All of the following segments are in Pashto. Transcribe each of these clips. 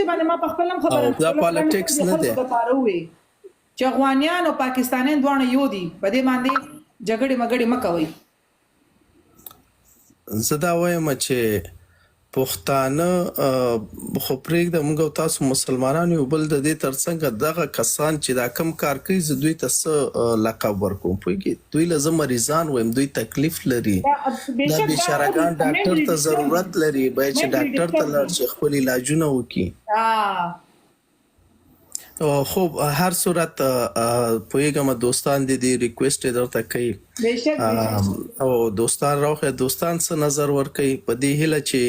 شي باندې ما په خپل خبره دا پالیټکس نه دی چې افغانیان او پاکستانیان دواړه یو دي په دې باندې جګړې مګړې مه کوئ. زه دا وایم چې پښتانه خو پرېږده موږ او تاسو مسلمانان یو بل د دې ترڅنګ دغه کسان چې دا کم کار کوي زه دوی ته څه لقب ورکوم پوهېږې دوی له زه مریضان وایم دوی تکلیف لري دا بېچارهګان ډاکټر ته ضرورت لري باید چې ډاکټر ته لاړ شي خپل علاجونه وکړي. خب هر صورت پوهېږم دوستان دې ریکویسټ یې درته کوي او دوستان راوخی دوستان څه نظر ورکوي په دې هیله چې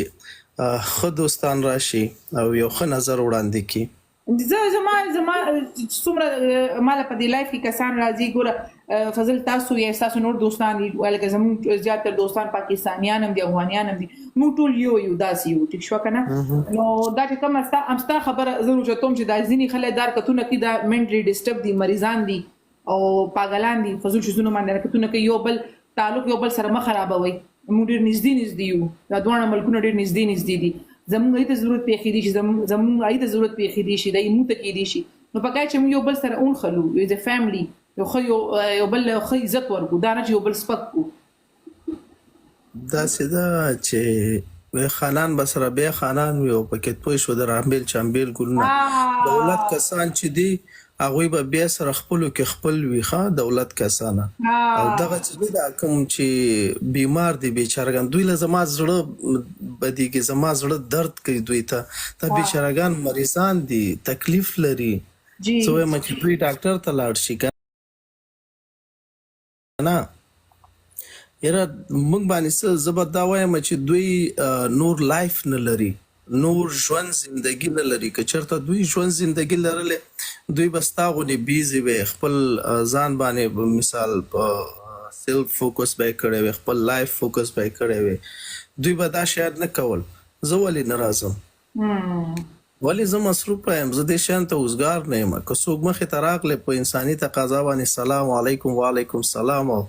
ښه دوستان راشي او یو ښه نظر وړاندې کړي. زما څومره ماله په دې لایف کې کسان راځي ګوره فضل تاسو یا ستاسو نور دوستان دي لکه زموږ زیاتره دوستان پاکستانیان هم دي افغانیان هم دي موږ ټول یو داسې یو ټیک شوه که نه نو دا چې کومه ستا خبره زه روچتوم چې دا ځینې خلک دا حرکتونه کوي دا منټلي ډسټرب دي مریضان دي او پاګلان دي فضول شیزونه باندې حرکتونه کوي یو بل تعلق یو بل سره مه خرابوئ موږ ډېر نږدې یو دا دواړه ملکونه ډېر نږدې دي زموږ هغې ته ضرورت پیښې دي شي زموږ هغې ته ضرورت پیښې دي شي دا موږ ته کېدی شي نو پکار چې موږ یو بل سره ونښلو ایز ا فیملی یو بل ښه عزت ورکړو دا نه چې یو بل سپک کړو. داسې ده چې خانان به سره بیا خانان وي او پکې پوه شو د رامبیل چامبیل ګلونه دولت کسان چې دي هغوی به بیا سره خپلو کې خپل وي ښه دولت کسانه او دغه چې دا کوم چې بیمار دي بیچارهګان دوی له زما زړه بدیږي زما زړه درد کوي دوی ته دا بیچارهګان مریضان دي تکلیف لري زه وایم چې دوی ډاکټر ته لاړ شي نه یاره موږ باندې څه زه به دا وایم چې دوی نور لایف نه لري نور ژوند زندگی نه لري که چېرته دوی ژوند زندگی لرلې دوی به ستا غوندې بیزي وی خپل ځان باندې مثال په سیلف فوکس به یې کړی وی خپل لایف فوکس به یې کړی وی دوی به دا شاید نه کول زه ولې نه راځم ولې زه مصروفه یم زه دې شیانو ته اوزګار نه یم که څوک مخې ته راغلی په انساني تقاضا باندې سلام علیکم وعلیکم سلام او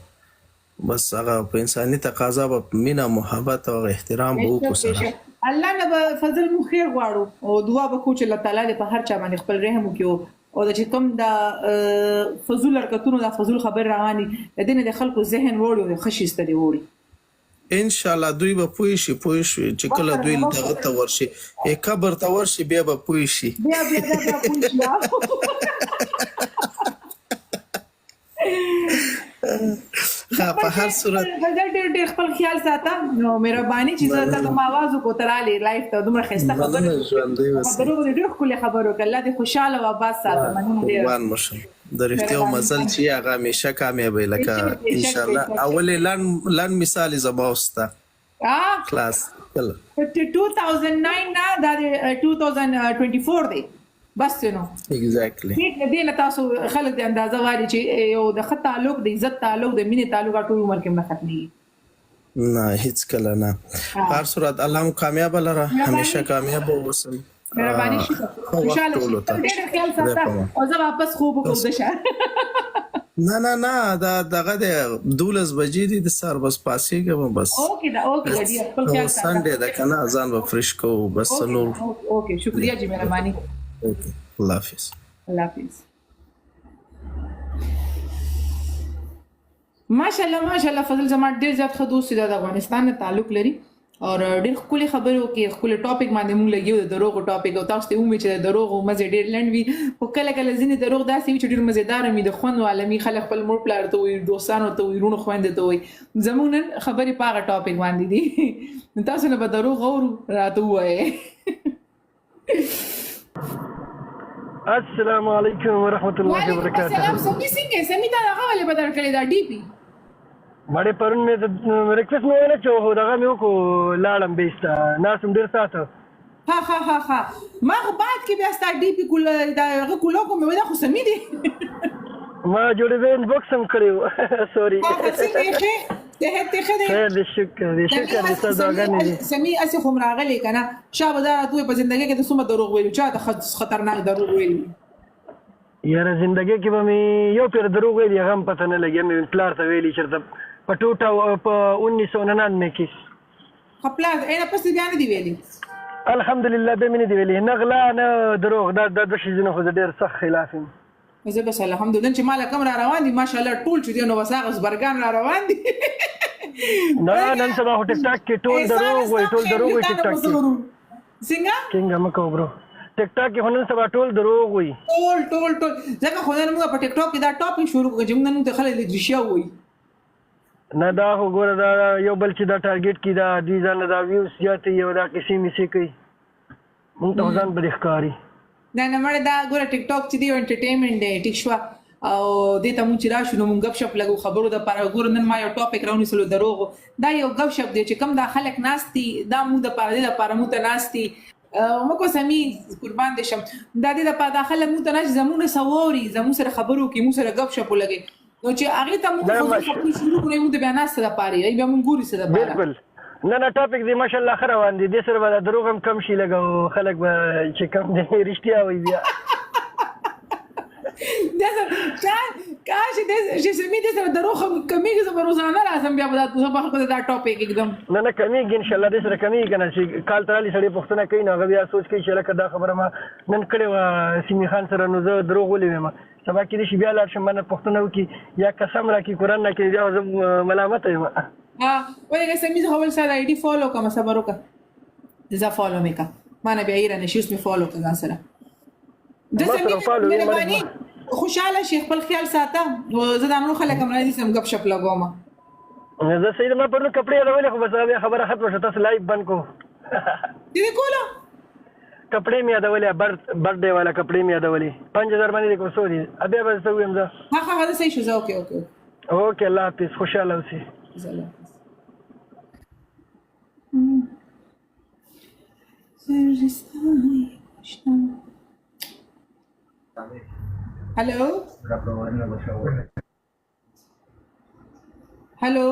بس هغه په انساني تقاضا به مینه محبت او احترام به وکړو سره الله نه به فضل مو خیر غواړو او دعا به کوو چې الله تعالی دې په هر چا باندې خپل رحم وکړي او دا چې کوم دا فضول حرکتونو دا فضول خبر رواني د دې نه د خلکو ذهن وړي او ښه شي ستړي وړي ان شاء الله دوی به پوه شي چې کله دوی دغه ته ورشي قبر ته ورشي بیا به پوه شي په هر صورت ډېر خپل خیال ساته نو مهرباني چې زه ته کوم आवाज وکړو تراله لایف ته دومره ښایسته خبره ډېر ښکلې خبره وکړه الله دې خوشحاله او آباد ساته مننه ډېر قربان مشم د رښتیا مزل چې هغه همیشه کامیابی لکه ان شاء الله اولې لن مثال زما وستا کلاس 2009 نه دا 2024 دی بس نو ایگزیکټلی دې نه تاسو خلک د اندازه واري چې یو د ښه تعلق د عزت تعلق د مینې تعلق ټول عمر کې نه ختمېږي نه هیڅ کله نه هر صورت الله مو کامیاب لره همیشه کامیاب اوسم مهرباني خوشاله ډېر خیال ساته او زه واپس خوب وکړم د شهر نه دا دغه د 12 بجې دي د سر بس پاسېږم بس اوکې جی خپل خیال ساته سنډے د کنه ځان به فرش کو بس نور اوکې شکریا جی مهرباني الله حافظ الله حافظ ماشاءالله فضل زما ډېر زیات ښه دوست دی د افغانستان نه تعلق لري او ډېر ښکلې خبرې وکړي ښکلې ټاپک باندې موږ لګیو د دروغو ټاپک او تاسو ته ومې چې د دروغو مزې ډېر لنډ وي خو کله کله ځینې دروغ داسې وي چې ډېر مزېداره وي د خوند عالمي خلک خپل مور پلار ته وایي دوستانو ته وایي وروڼو خویندو ته وایي زموږ نن خبرې په هغه ټاپک باندې دي نو تاسو نه به دروغ اورو راته ووایئ السلام علیکم ورحمۃ اللہ وبرکاتہ. السلام سمي څنګه سمي دا هغه ولې بدل کړی دا ډي پی مړې پرون مې د ریکویسټ مې ونه چې دغه مې وکړو لاړم بیسته ناسم ډېر ساته ها ما خو بعد کې بیا ستا ډي پی کول دا هغه کولو کوم دا خو سمي دي ما جوړې ان باکس هم کړو سوري ته شکر دې صداګانې دي سمي اسی خو راغلی کنه شابه دا دوی په ژوندۍ کې د څومره دروغ ویلو چا ته خطرناک دروغ ویلو یاره ژوندۍ کې به مې یو پیر دروغ ویلي هغه هم پته نه لګي مې پلار ته ویلي چېرته په 1999 کې خپل اینا پس بیا نه دی ویلي الحمدلله به مې نه دی ویلي نه غلا نه دروغ دا دوه شیزونه خو زه ډېر سخت خلاف یم. زه بس الحمدلله چې مال کم را روان دي ماشاءالله ټول چې دی نو وساغس برګان را روان دي. نه نن سبا خو ټیک ټاک کې ټول دروغ وایي ټول دروغ وایي ټیک ټاک کې څنګه څنګه مکو برو ټیک ټاک کې نن سبا ټول دروغ وایي ټول ځکه خو نن موږ په ټیک ټاک کې دا ټاپک شروع کړو چې موږ نن ته خلک رښتیا وایي نه دا خو ګوره دا یو بل چې دا ټارګټ کې دا دوی ځان دا ویوز زیاتې یو دا کیسې میسې کوي موږ ته ځان بد ښکاري. نه مړه دا ګوره ټیک ټاک چې دی انټرټینمنټ دی ټیک شو او دې ته مونږ چې راشو نو مونږ غب شپ لګو خبرو د پاره ګور نن ما یو ټاپک راونی سلو دروغ دا یو غب شپ دی چې کم دا خلک ناشتي دا مونږ د پاره د پاره مونږ ته ناشتي مکو سمي قربان دي شم دا دې د پاره د خلک مونږ ته ناش زمونه سووري زمو سره خبرو کې مونږ سره غب شپ لګي نو چې هغه ته مونږ خبرو شروع کړو مونږ د بیان سره پاره ای به مونږ ګوري سره پاره بالکل نه ټاپک دی ماشاءالله خره روان دي د سره به دروغ هم کم شي لګو خلک به چې کم دي رښتیا وي بیا کاش دې چې سمې دې سره دروغ کمیږي زه روزانه راځم بیا به تاسو په خپل دا ټاپک एकदम نه کمیږي ان شاء الله دې سره کمیږي کنه چې کال ترالي سړي پښتنه کوي نو بیا سوچ کوي چې لکه دا خبره ما نن کړې و سیمي خان سره نو زه دروغ ولې ما سبا کې دې بیا لاړ شم نه پښتنه وکي یا قسم راکې قران نه کې بیا زه ملامت یم ولې سمې زه اول سره آی ډي فالو کوم صبر وکړه زه فالو میکا ما نه بیا ایران شي اسمه فالو کړه سره د سمې خوشاله شي خپل خیال ساته زه د امنو خلک هم راځي سم غب شپ لګوم زه سید ما پرنو کپڑے راولې خو بس خبره ختمه شوه تاسو لایو بند کو دې کوله کپڑے می ادولې برډے والا کپڑے می ادولې 5000 باندې کو سوري ابي بس ته ويم زه ها صحیح شو زه اوکے الله حافظ خوشاله اوسئ. Hello hello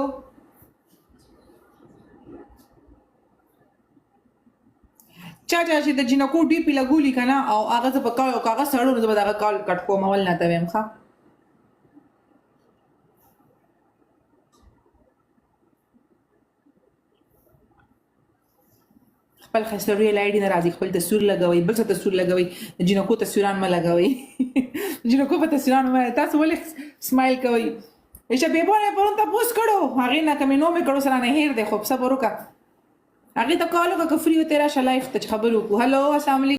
چا چې د جنکو ډی پی لګولي کنه او هغه څه په کاغذ سره نو زما دا کال کټ کوم ول نه ته ویم ښه خپل خسرې لایډي نه راځي خپل تصویر لګوي بل څه تصویر لګوي جنکو تصویران ما لګوي جنکو په تصویران ما تاسو ولې سمایل کوي ایشه به بونه پرون تاسو کړو هغه نه کمې نو مې کړو سره نه هیر دی خو صبر وکړه هغه ته کالو کا فری و تیرا شلایخ ته خبرو کو هلو السلام علیکم